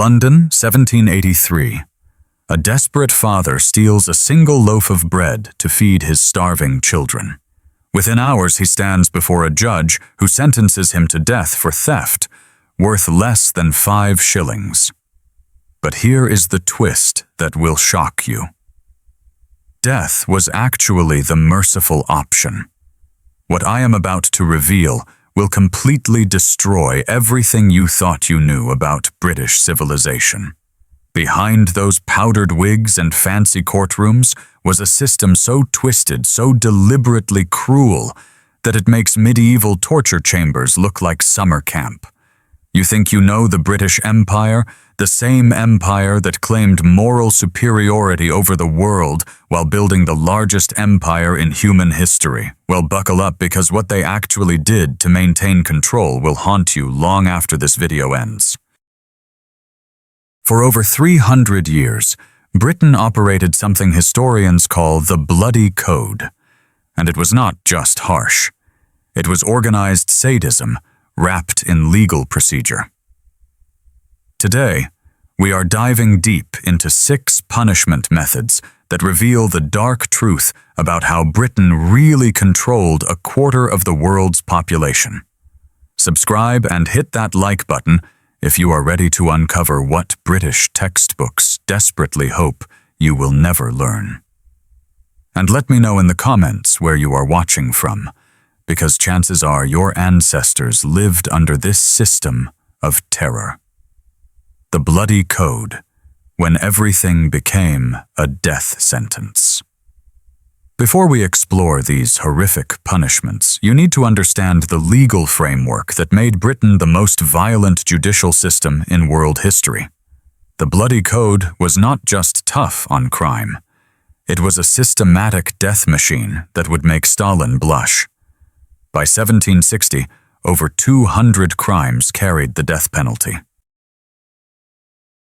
London, 1783. A desperate father steals a single loaf of bread to feed his starving children. Within hours, he stands before a judge who sentences him to death for theft, worth less than 5 shillings. But here is the twist that will shock you. Death was actually the merciful option. What I am about to reveal will completely destroy everything you thought you knew about British civilization. Behind those powdered wigs and fancy courtrooms was a system so twisted, so deliberately cruel, that it makes medieval torture chambers look like summer camp. You think you know the British Empire, the same empire that claimed moral superiority over the world while building the largest empire in human history? Well, buckle up, because what they actually did to maintain control will haunt you long after this video ends. For over 300 years, Britain operated something historians call the Bloody Code. And it was not just harsh. It was organized sadism, wrapped in legal procedure. Today, we are diving deep into 6 punishment methods that reveal the dark truth about how Britain really controlled a quarter of the world's population. Subscribe and hit that like button if you are ready to uncover what British textbooks desperately hope you will never learn. And let me know in the comments where you are watching from, because chances are your ancestors lived under this system of terror. The Bloody Code, when everything became a death sentence. Before we explore these horrific punishments, you need to understand the legal framework that made Britain the most violent judicial system in world history. The Bloody Code was not just tough on crime. It was a systematic death machine that would make Stalin blush. By 1760, over 200 crimes carried the death penalty.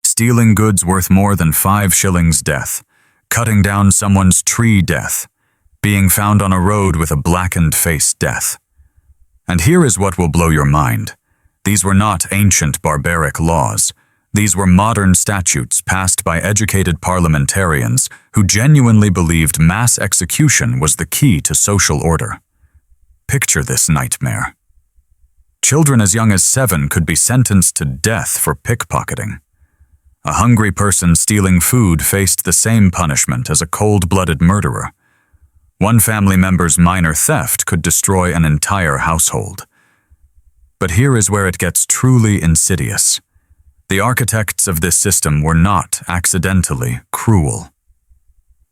Stealing goods worth more than 5 shillings death, cutting down someone's tree death, being found on a road with a blackened face death. And here is what will blow your mind. These were not ancient barbaric laws. These were modern statutes passed by educated parliamentarians who genuinely believed mass execution was the key to social order. Picture this nightmare. Children as young as 7 could be sentenced to death for pickpocketing. A hungry person stealing food faced the same punishment as a cold-blooded murderer. One family member's minor theft could destroy an entire household. But here is where it gets truly insidious. The architects of this system were not accidentally cruel.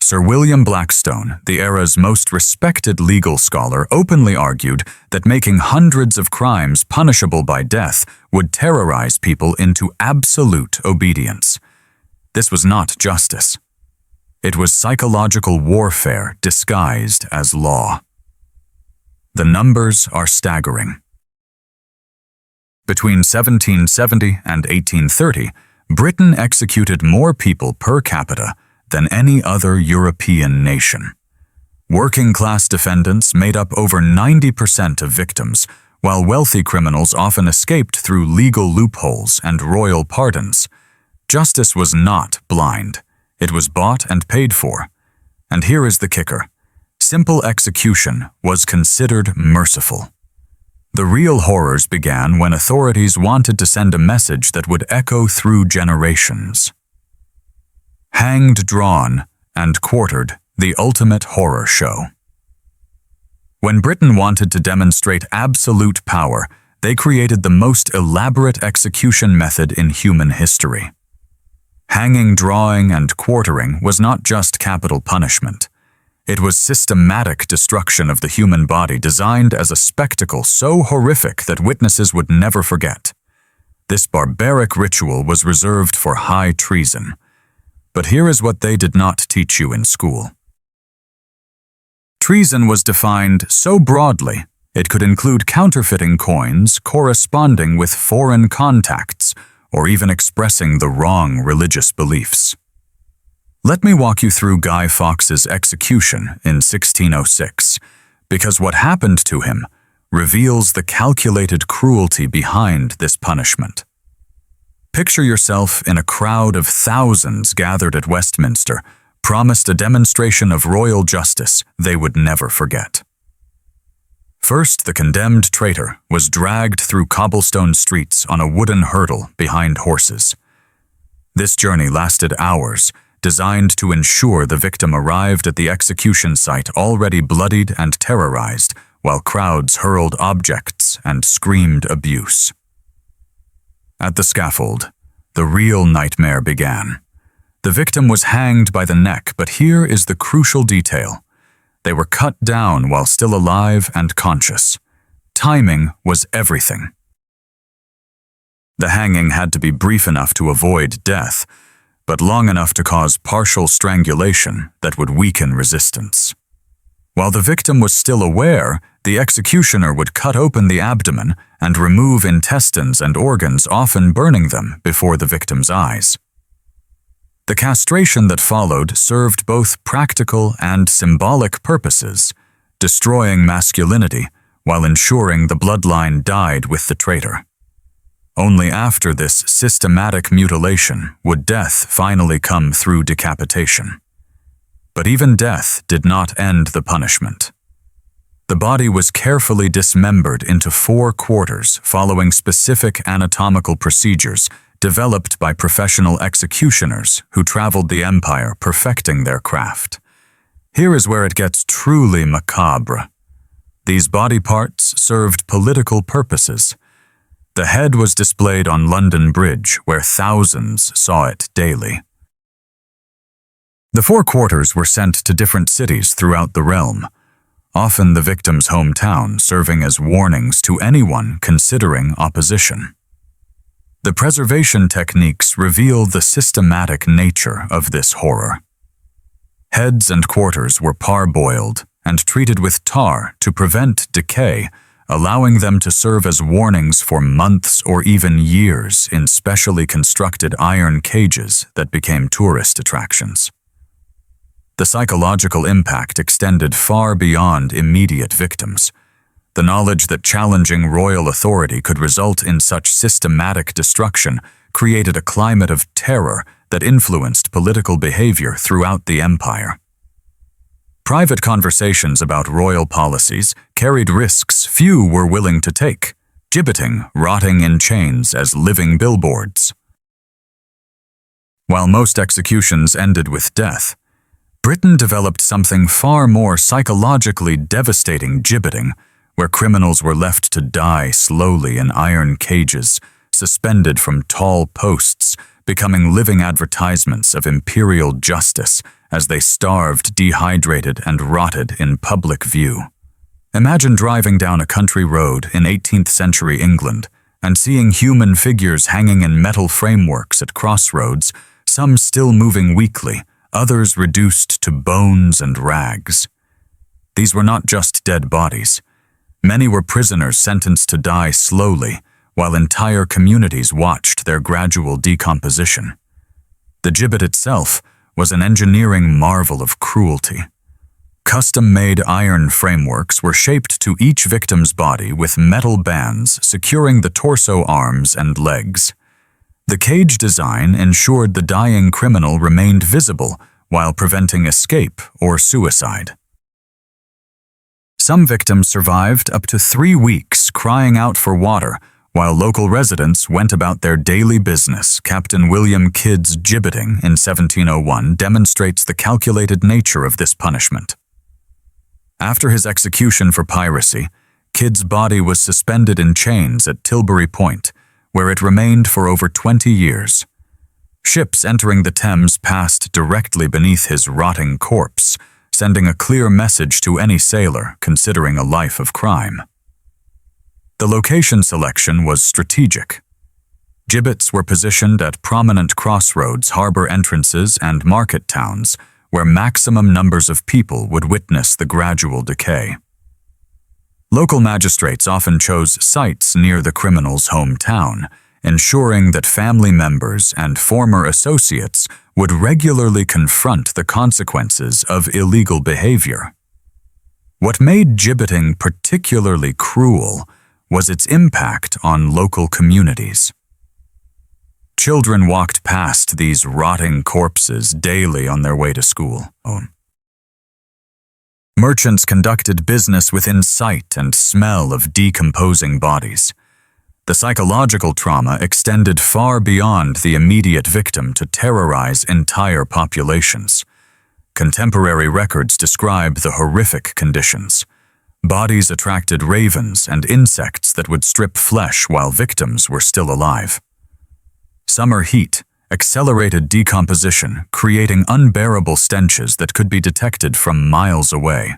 Sir William Blackstone, the era's most respected legal scholar, openly argued that making hundreds of crimes punishable by death would terrorize people into absolute obedience. This was not justice. It was psychological warfare disguised as law. The numbers are staggering. Between 1770 and 1830, Britain executed more people per capita than any other European nation. Working-class defendants made up over 90% of victims, while wealthy criminals often escaped through legal loopholes and royal pardons. Justice was not blind. It was bought and paid for. And here is the kicker. Simple execution was considered merciful. The real horrors began when authorities wanted to send a message that would echo through generations. Hanged, drawn, and quartered, the ultimate horror show. When Britain wanted to demonstrate absolute power, they created the most elaborate execution method in human history. Hanging, drawing, and quartering was not just capital punishment. It was systematic destruction of the human body designed as a spectacle so horrific that witnesses would never forget. This barbaric ritual was reserved for high treason. But here is what they did not teach you in school. Treason was defined so broadly, it could include counterfeiting coins corresponding with foreign contacts, or even expressing the wrong religious beliefs. Let me walk you through Guy Fawkes's execution in 1606, because what happened to him reveals the calculated cruelty behind this punishment. Picture yourself in a crowd of thousands gathered at Westminster, promised a demonstration of royal justice they would never forget. First, the condemned traitor was dragged through cobblestone streets on a wooden hurdle behind horses. This journey lasted hours, designed to ensure the victim arrived at the execution site already bloodied and terrorized, while crowds hurled objects and screamed abuse. At the scaffold, the real nightmare began. The victim was hanged by the neck, but here is the crucial detail. They were cut down while still alive and conscious. Timing was everything. The hanging had to be brief enough to avoid death, but long enough to cause partial strangulation that would weaken resistance. While the victim was still aware, the executioner would cut open the abdomen and remove intestines and organs, often burning them before the victim's eyes. The castration that followed served both practical and symbolic purposes, destroying masculinity while ensuring the bloodline died with the traitor. Only after this systematic mutilation would death finally come through decapitation. But even death did not end the punishment. The body was carefully dismembered into 4 quarters following specific anatomical procedures developed by professional executioners who traveled the empire perfecting their craft. Here is where it gets truly macabre. These body parts served political purposes. The head was displayed on London Bridge, where thousands saw it daily. The 4 quarters were sent to different cities throughout the realm, often the victim's hometown, serving as warnings to anyone considering opposition. The preservation techniques reveal the systematic nature of this horror. Heads and quarters were parboiled and treated with tar to prevent decay, allowing them to serve as warnings for months or even years in specially constructed iron cages that became tourist attractions. The psychological impact extended far beyond immediate victims. The knowledge that challenging royal authority could result in such systematic destruction created a climate of terror that influenced political behavior throughout the empire. Private conversations about royal policies carried risks few were willing to take, gibbeting rotting in chains as living billboards. While most executions ended with death, Britain developed something far more psychologically devastating: gibbeting, where criminals were left to die slowly in iron cages, suspended from tall posts, becoming living advertisements of imperial justice as they starved, dehydrated, and rotted in public view. Imagine driving down a country road in 18th century England and seeing human figures hanging in metal frameworks at crossroads, some still moving weakly, others reduced to bones and rags. These were not just dead bodies. Many were prisoners sentenced to die slowly, while entire communities watched their gradual decomposition. The gibbet itself was an engineering marvel of cruelty. Custom-made iron frameworks were shaped to each victim's body with metal bands securing the torso, arms, and legs. The cage design ensured the dying criminal remained visible while preventing escape or suicide. Some victims survived up to 3 weeks crying out for water, while local residents went about their daily business. Captain William Kidd's gibbeting in 1701 demonstrates the calculated nature of this punishment. After his execution for piracy, Kidd's body was suspended in chains at Tilbury Point, where it remained for over 20 years. Ships entering the Thames passed directly beneath his rotting corpse, sending a clear message to any sailor considering a life of crime. The location selection was strategic. Gibbets were positioned at prominent crossroads, harbor entrances, and market towns, where maximum numbers of people would witness the gradual decay. Local magistrates often chose sites near the criminal's hometown, ensuring that family members and former associates would regularly confront the consequences of illegal behavior. What made gibbeting particularly cruel was its impact on local communities. Children walked past these rotting corpses daily on their way to school. Merchants conducted business within sight and smell of decomposing bodies. The psychological trauma extended far beyond the immediate victim to terrorize entire populations. Contemporary records describe the horrific conditions. Bodies attracted ravens and insects that would strip flesh while victims were still alive. Summer heat accelerated decomposition, creating unbearable stenches that could be detected from miles away.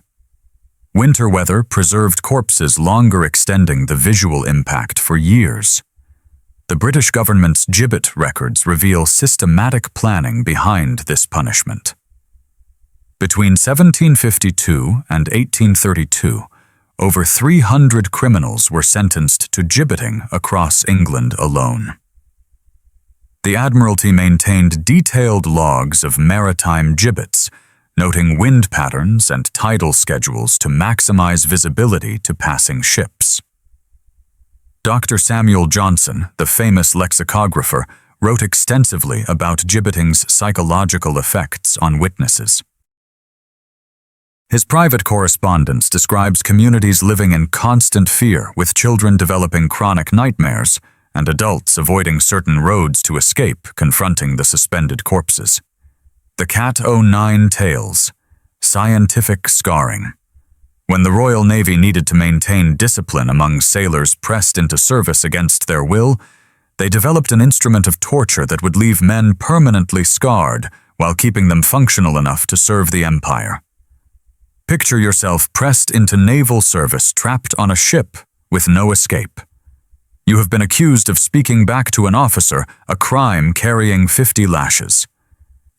Winter weather preserved corpses, longer extending the visual impact for years. The British government's gibbet records reveal systematic planning behind this punishment. Between 1752 and 1832, over 300 criminals were sentenced to gibbeting across England alone. The Admiralty maintained detailed logs of maritime gibbets, noting wind patterns and tidal schedules to maximize visibility to passing ships. Dr. Samuel Johnson, the famous lexicographer, wrote extensively about gibbeting's psychological effects on witnesses. His private correspondence describes communities living in constant fear, with children developing chronic nightmares and adults avoiding certain roads to escape, confronting the suspended corpses. The Cat O' Tails, scientific scarring. When the Royal Navy needed to maintain discipline among sailors pressed into service against their will, they developed an instrument of torture that would leave men permanently scarred while keeping them functional enough to serve the Empire. Picture yourself pressed into naval service, trapped on a ship with no escape. You have been accused of speaking back to an officer, a crime carrying 50 lashes.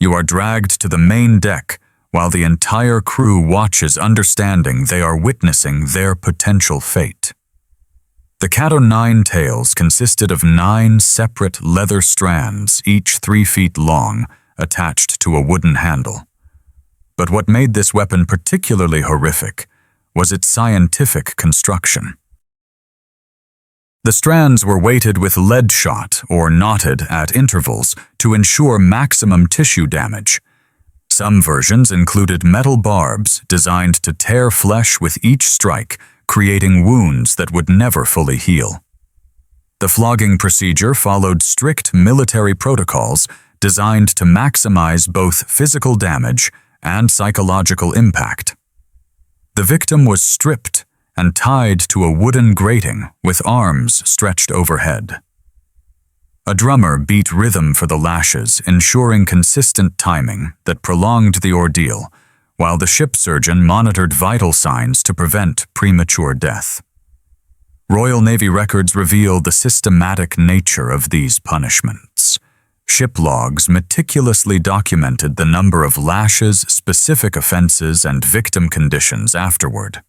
You are dragged to the main deck while the entire crew watches, understanding they are witnessing their potential fate. The Cat O' Tails consisted of 9 separate leather strands, each 3 feet long, attached to a wooden handle. But what made this weapon particularly horrific was its scientific construction. The strands were weighted with lead shot or knotted at intervals to ensure maximum tissue damage. Some versions included metal barbs designed to tear flesh with each strike, creating wounds that would never fully heal. The flogging procedure followed strict military protocols designed to maximize both physical damage and psychological impact. The victim was stripped and tied to a wooden grating with arms stretched overhead. A drummer beat rhythm for the lashes, ensuring consistent timing that prolonged the ordeal, while the ship surgeon monitored vital signs to prevent premature death. Royal Navy records reveal the systematic nature of these punishments. Ship logs meticulously documented the number of lashes, specific offenses, and victim conditions afterward.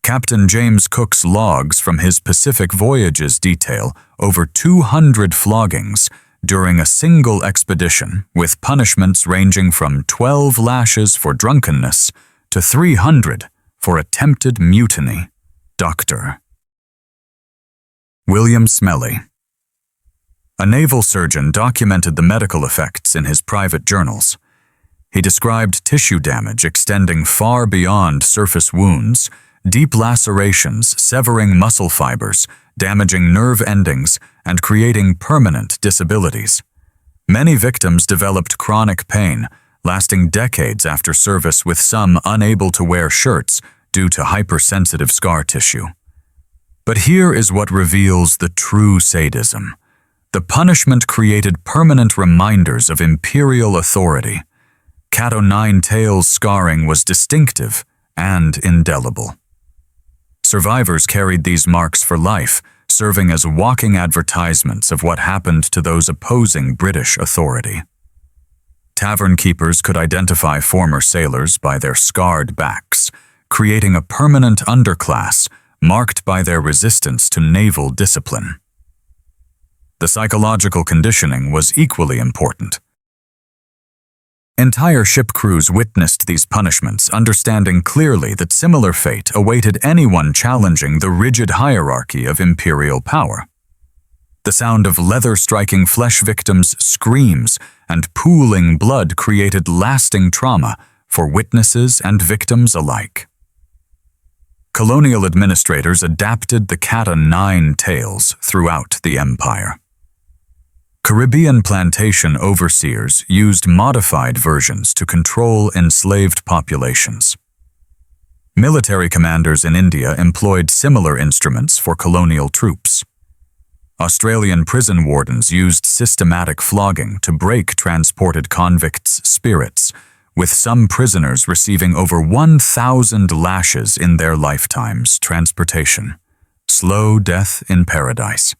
Captain James Cook's logs from his Pacific voyages detail over 200 floggings during a single expedition, with punishments ranging from 12 lashes for drunkenness to 300 for attempted mutiny. Dr. William Smellie. A naval surgeon documented the medical effects in his private journals. He described tissue damage extending far beyond surface wounds, deep lacerations severing muscle fibers, damaging nerve endings, and creating permanent disabilities. Many victims developed chronic pain, lasting decades after service, with some unable to wear shirts due to hypersensitive scar tissue. But here is what reveals the true sadism. The punishment created permanent reminders of imperial authority. Cat O' Tails scarring was distinctive and indelible. Survivors carried these marks for life, serving as walking advertisements of what happened to those opposing British authority. Tavern keepers could identify former sailors by their scarred backs, creating a permanent underclass marked by their resistance to naval discipline. The psychological conditioning was equally important. Entire ship crews witnessed these punishments, understanding clearly that similar fate awaited anyone challenging the rigid hierarchy of imperial power. The The sound of leather striking flesh victims' screams and pooling blood created lasting trauma for witnesses and victims alike. Colonial administrators adapted the cat-o'-nine tails throughout the empire. Caribbean plantation overseers used modified versions to control enslaved populations. Military commanders in India employed similar instruments for colonial troops. Australian prison wardens used systematic flogging to break transported convicts' spirits, with some prisoners receiving over 1,000 lashes in their lifetimes. Transportation. Slow death in paradise.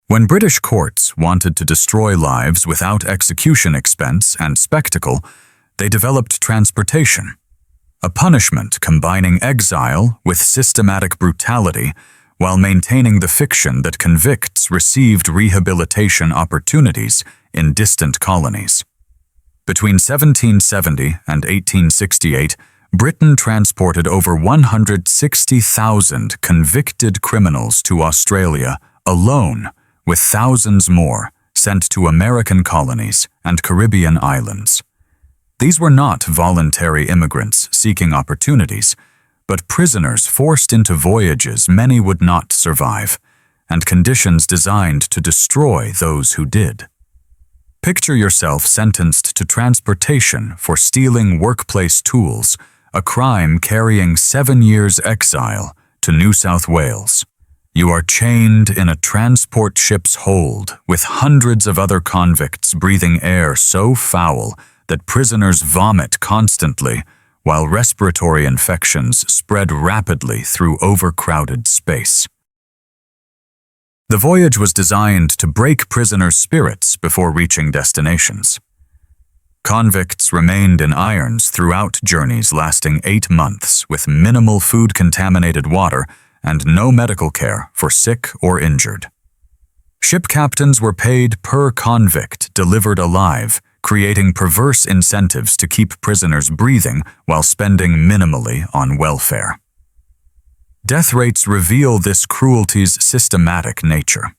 When British courts wanted to destroy lives without execution expense and spectacle, they developed transportation, a punishment combining exile with systematic brutality while maintaining the fiction that convicts received rehabilitation opportunities in distant colonies. Between 1770 and 1868, Britain transported over 160,000 convicted criminals to Australia alone, with thousands more sent to American colonies and Caribbean islands. These were not voluntary immigrants seeking opportunities, but prisoners forced into voyages many would not survive, and conditions designed to destroy those who did. Picture yourself sentenced to transportation for stealing workplace tools, a crime carrying 7 years exile to New South Wales. You are chained in a transport ship's hold with hundreds of other convicts breathing air so foul that prisoners vomit constantly, while respiratory infections spread rapidly through overcrowded space. The voyage was designed to break prisoners' spirits before reaching destinations. Convicts remained in irons throughout journeys lasting 8 months with minimal food-contaminated water and no medical care for sick or injured. Ship captains were paid per convict delivered alive, creating perverse incentives to keep prisoners breathing while spending minimally on welfare. Death rates reveal this cruelty's systematic nature.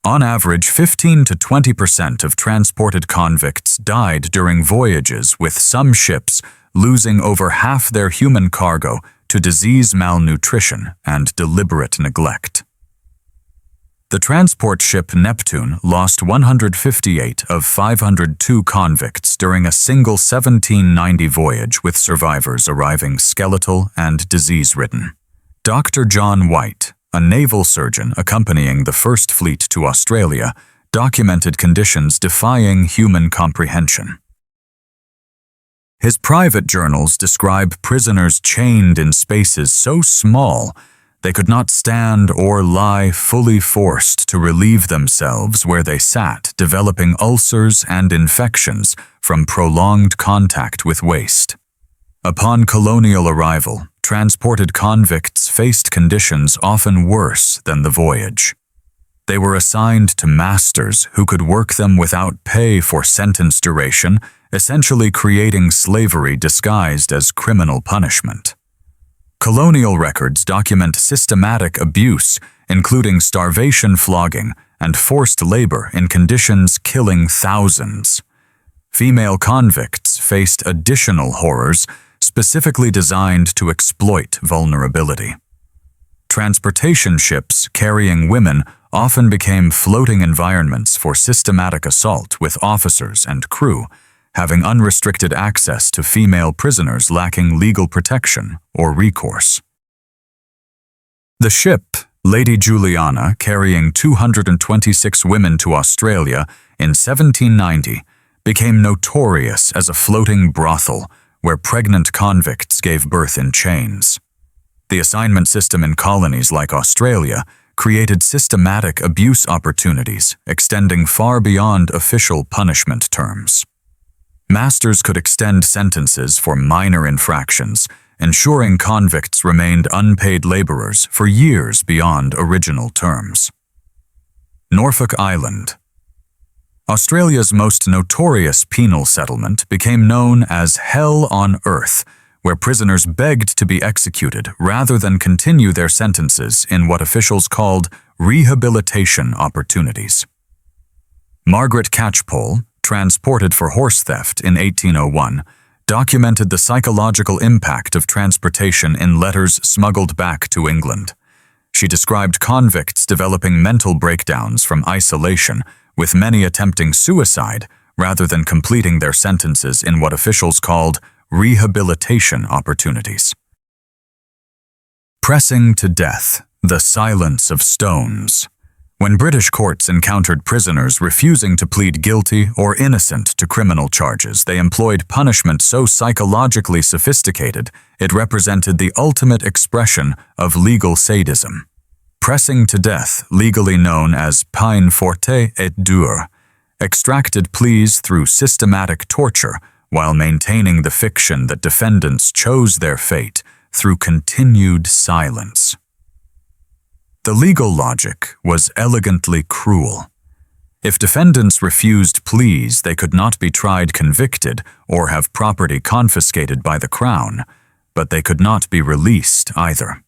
On average, 15 to 20% of transported convicts died during voyages, with some ships losing over half their human cargo to disease, malnutrition, and deliberate neglect. The transport ship Neptune lost 158 of 502 convicts during a single 1790 voyage, with survivors arriving skeletal and disease-ridden. Dr. John White, a naval surgeon accompanying the First Fleet to Australia, documented conditions defying human comprehension. His private journals describe prisoners chained in spaces so small they could not stand or lie, fully forced to relieve themselves where they sat, developing ulcers and infections from prolonged contact with waste. Upon colonial arrival, transported convicts faced conditions often worse than the voyage. They were assigned to masters who could work them without pay for sentence duration, essentially creating slavery disguised as criminal punishment. Colonial records document systematic abuse, including starvation, flogging, and forced labor in conditions killing thousands. Female convicts faced additional horrors specifically designed to exploit vulnerability. Transportation ships carrying women often became floating environments for systematic assault, with officers and crew having unrestricted access to female prisoners lacking legal protection or recourse. The ship, Lady Juliana, carrying 226 women to Australia in 1790, became notorious as a floating brothel where pregnant convicts gave birth in chains. The assignment system in colonies like Australia created systematic abuse opportunities extending far beyond official punishment terms. Masters could extend sentences for minor infractions, ensuring convicts remained unpaid laborers for years beyond original terms. Norfolk Island. Australia's most notorious penal settlement became known as Hell on Earth, where prisoners begged to be executed rather than continue their sentences in what officials called rehabilitation opportunities. Margaret Catchpole, transported for horse theft in 1801, documented the psychological impact of transportation in letters smuggled back to England. She described convicts developing mental breakdowns from isolation, with many attempting suicide rather than completing their sentences in what officials called rehabilitation opportunities. Pressing to death, the silence of stones. When British courts encountered prisoners refusing to plead guilty or innocent to criminal charges, they employed punishment so psychologically sophisticated it represented the ultimate expression of legal sadism. Pressing to death, legally known as peine forte et dure, extracted pleas through systematic torture while maintaining the fiction that defendants chose their fate through continued silence. The legal logic was elegantly cruel. If defendants refused pleas, they could not be tried convicted or have property confiscated by the Crown, but they could not be released either.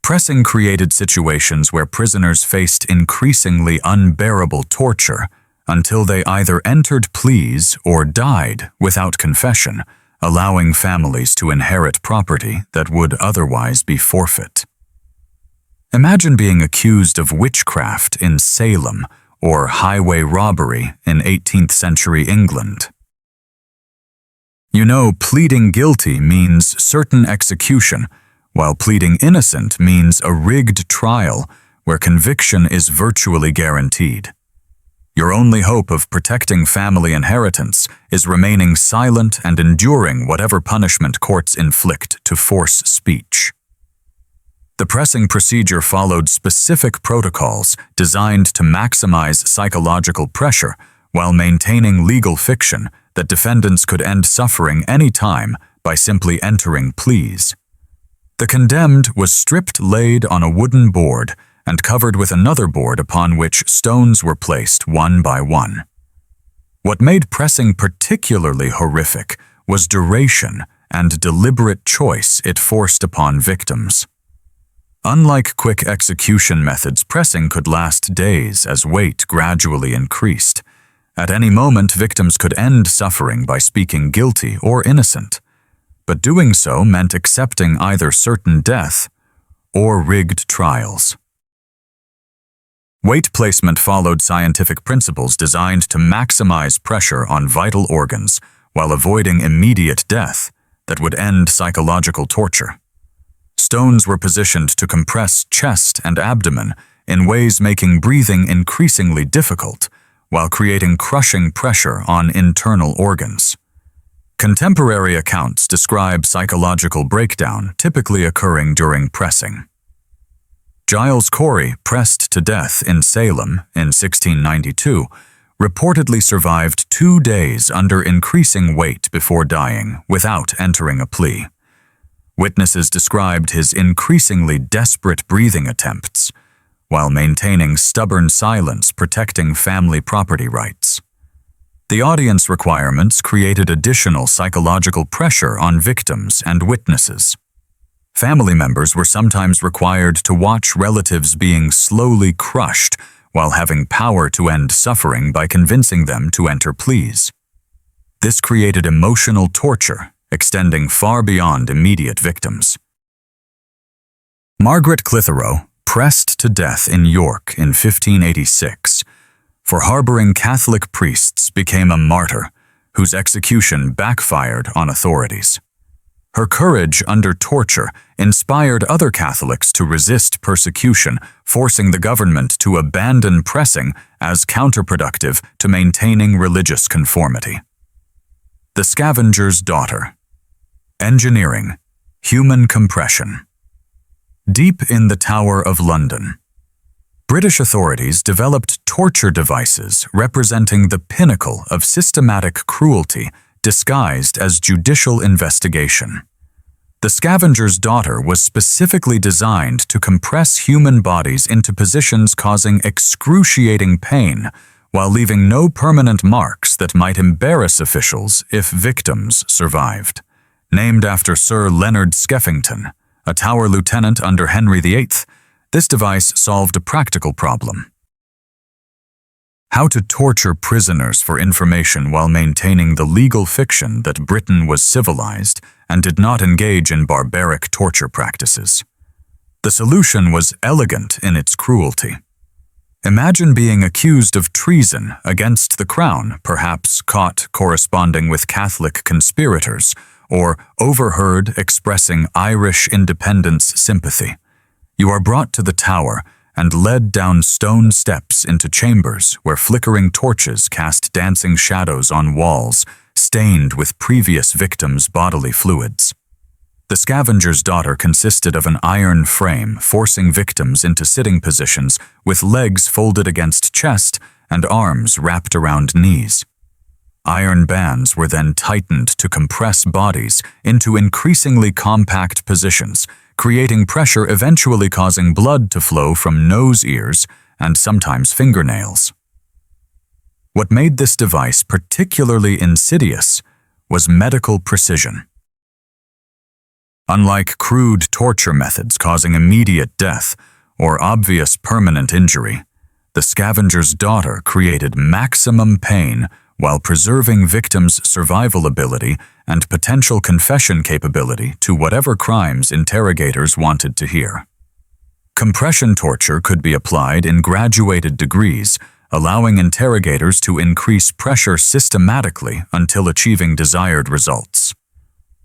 Pressing created situations where prisoners faced increasingly unbearable torture until they either entered pleas or died without confession, allowing families to inherit property that would otherwise be forfeit. Imagine being accused of witchcraft in Salem or highway robbery in 18th century England. You know, pleading guilty means certain execution, while pleading innocent means a rigged trial where conviction is virtually guaranteed. Your only hope of protecting family inheritance is remaining silent and enduring whatever punishment courts inflict to force speech. The pressing procedure followed specific protocols designed to maximize psychological pressure while maintaining legal fiction that defendants could end suffering any time by simply entering pleas. The condemned was stripped laid on a wooden board and covered with another board upon which stones were placed one by one. What made pressing particularly horrific was duration and deliberate choice it forced upon victims. Unlike quick execution methods, pressing could last days as weight gradually increased. At any moment, victims could end suffering by speaking guilty or innocent, but doing so meant accepting either certain death or rigged trials. Weight placement followed scientific principles designed to maximize pressure on vital organs while avoiding immediate death that would end psychological torture. Stones were positioned to compress chest and abdomen in ways making breathing increasingly difficult, while creating crushing pressure on internal organs. Contemporary accounts describe psychological breakdown typically occurring during pressing. Giles Corey, pressed to death in Salem in 1692, reportedly survived 2 days under increasing weight before dying without entering a plea. Witnesses described his increasingly desperate breathing attempts, while maintaining stubborn silence protecting family property rights. The audience requirements created additional psychological pressure on victims and witnesses. Family members were sometimes required to watch relatives being slowly crushed while having power to end suffering by convincing them to enter pleas. This created emotional torture, extending far beyond immediate victims. Margaret Clitheroe, pressed to death in York in 1586, for harboring Catholic priests, became a martyr whose execution backfired on authorities. Her courage under torture inspired other Catholics to resist persecution, forcing the government to abandon pressing as counterproductive to maintaining religious conformity. The Scavenger's Daughter. Engineering, human compression. Deep in the Tower of London, British authorities developed torture devices representing the pinnacle of systematic cruelty disguised as judicial investigation. The Scavenger's Daughter was specifically designed to compress human bodies into positions causing excruciating pain while leaving no permanent marks that might embarrass officials if victims survived. Named after Sir Leonard Skeffington, a Tower lieutenant under Henry VIII, this device solved a practical problem: how to torture prisoners for information while maintaining the legal fiction that Britain was civilized and did not engage in barbaric torture practices. The solution was elegant in its cruelty. Imagine being accused of treason against the crown, perhaps caught corresponding with Catholic conspirators, or overheard expressing Irish independence sympathy. You are brought to the Tower and led down stone steps into chambers where flickering torches cast dancing shadows on walls stained with previous victims' bodily fluids. The scavenger's daughter consisted of an iron frame forcing victims into sitting positions with legs folded against chest and arms wrapped around knees. Iron bands were then tightened to compress bodies into increasingly compact positions, creating pressure eventually causing blood to flow from nose, ears, and sometimes fingernails. What made this device particularly insidious was medical precision. Unlike crude torture methods causing immediate death or obvious permanent injury, the scavenger's daughter created maximum pain while preserving victims' survival ability and potential confession capability to whatever crimes interrogators wanted to hear. Compression torture could be applied in graduated degrees, allowing interrogators to increase pressure systematically until achieving desired results.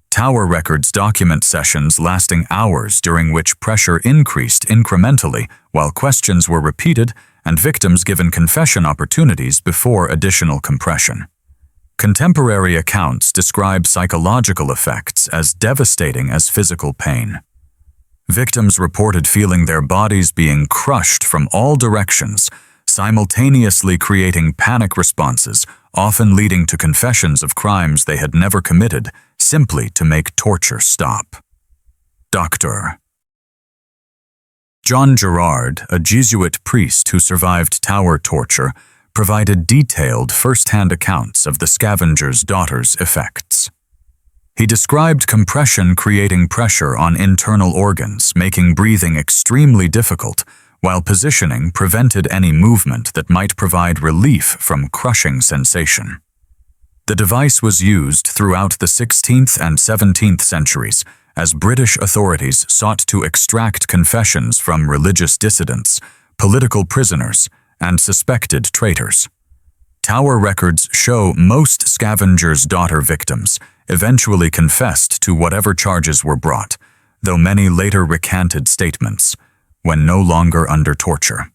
Tower records document sessions lasting hours during which pressure increased incrementally while questions were repeated and victims given confession opportunities before additional compression. Contemporary accounts describe psychological effects as devastating as physical pain. Victims reported feeling their bodies being crushed from all directions, simultaneously creating panic responses, often leading to confessions of crimes they had never committed, simply to make torture stop. Dr. John Gerard, a Jesuit priest who survived Tower torture, provided detailed first-hand accounts of the scavenger's daughter's effects. He described compression creating pressure on internal organs, making breathing extremely difficult, while positioning prevented any movement that might provide relief from crushing sensation. The device was used throughout the 16th and 17th centuries as British authorities sought to extract confessions from religious dissidents, political prisoners, and suspected traitors. Tower records show most scavenger's daughter victims eventually confessed to whatever charges were brought, though many later recanted statements, when no longer under torture.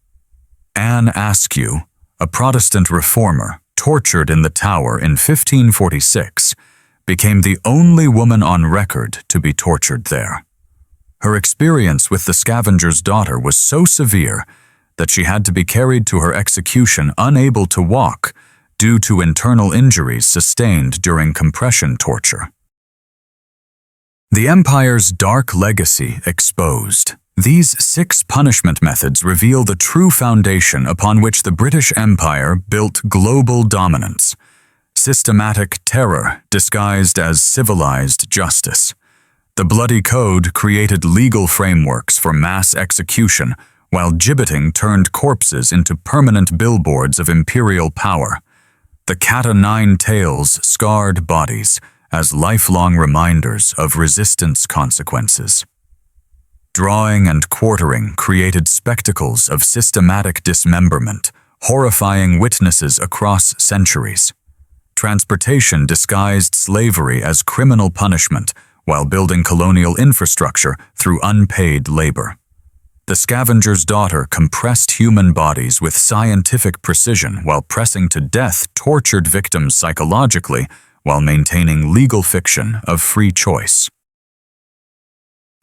Anne Askew, a Protestant reformer tortured in the Tower in 1546, became the only woman on record to be tortured there. Her experience with the scavenger's daughter was so severe that she had to be carried to her execution unable to walk due to internal injuries sustained during compression torture. The Empire's dark legacy exposed. These 6 punishment methods reveal the true foundation upon which the British Empire built global dominance: systematic terror disguised as civilized justice. The Bloody Code created legal frameworks for mass execution, while gibbeting turned corpses into permanent billboards of imperial power. The cat-o'-nine-tails scarred bodies as lifelong reminders of resistance consequences. Drawing and quartering created spectacles of systematic dismemberment, horrifying witnesses across centuries. Transportation disguised slavery as criminal punishment while building colonial infrastructure through unpaid labor. The scavenger's daughter compressed human bodies with scientific precision while pressing to death tortured victims psychologically while maintaining legal fiction of free choice.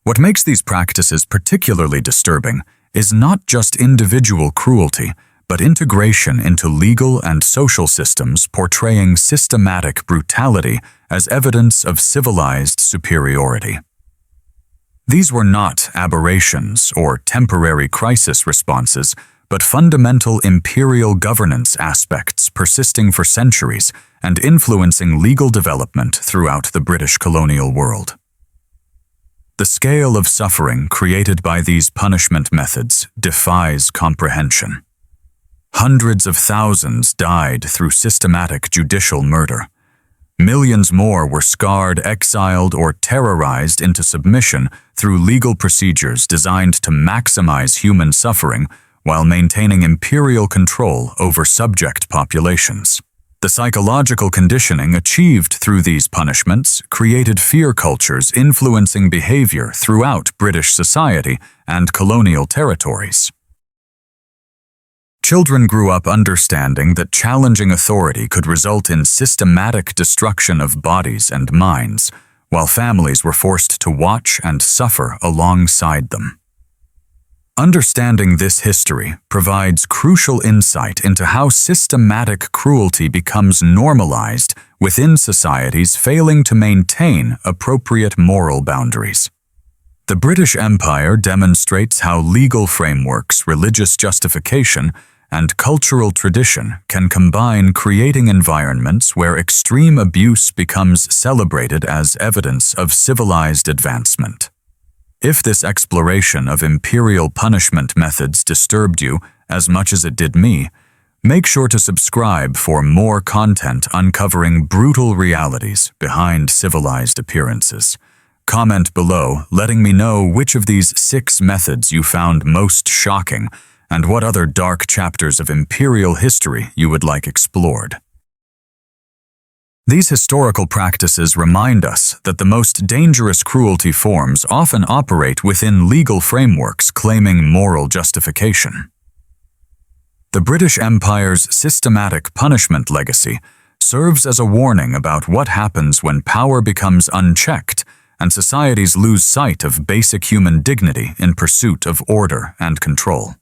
What makes these practices particularly disturbing is not just individual cruelty, but integration into legal and social systems portraying systematic brutality as evidence of civilized superiority. These were not aberrations or temporary crisis responses, but fundamental imperial governance aspects persisting for centuries and influencing legal development throughout the British colonial world. The scale of suffering created by these punishment methods defies comprehension. Hundreds of thousands died through systematic judicial murder. Millions more were scarred, exiled, or terrorized into submission through legal procedures designed to maximize human suffering while maintaining imperial control over subject populations. The psychological conditioning achieved through these punishments created fear cultures influencing behavior throughout British society and colonial territories. Children grew up understanding that challenging authority could result in systematic destruction of bodies and minds, while families were forced to watch and suffer alongside them. Understanding this history provides crucial insight into how systematic cruelty becomes normalized within societies failing to maintain appropriate moral boundaries. The British Empire demonstrates how legal frameworks, religious justification, and cultural tradition can combine, creating environments where extreme abuse becomes celebrated as evidence of civilized advancement. If this exploration of imperial punishment methods disturbed you as much as it did me, make sure to subscribe for more content uncovering brutal realities behind civilized appearances. Comment below letting me know which of these 6 methods you found most shocking and what other dark chapters of imperial history you would like explored. These historical practices remind us that the most dangerous cruelty forms often operate within legal frameworks claiming moral justification. The British Empire's systematic punishment legacy serves as a warning about what happens when power becomes unchecked and societies lose sight of basic human dignity in pursuit of order and control.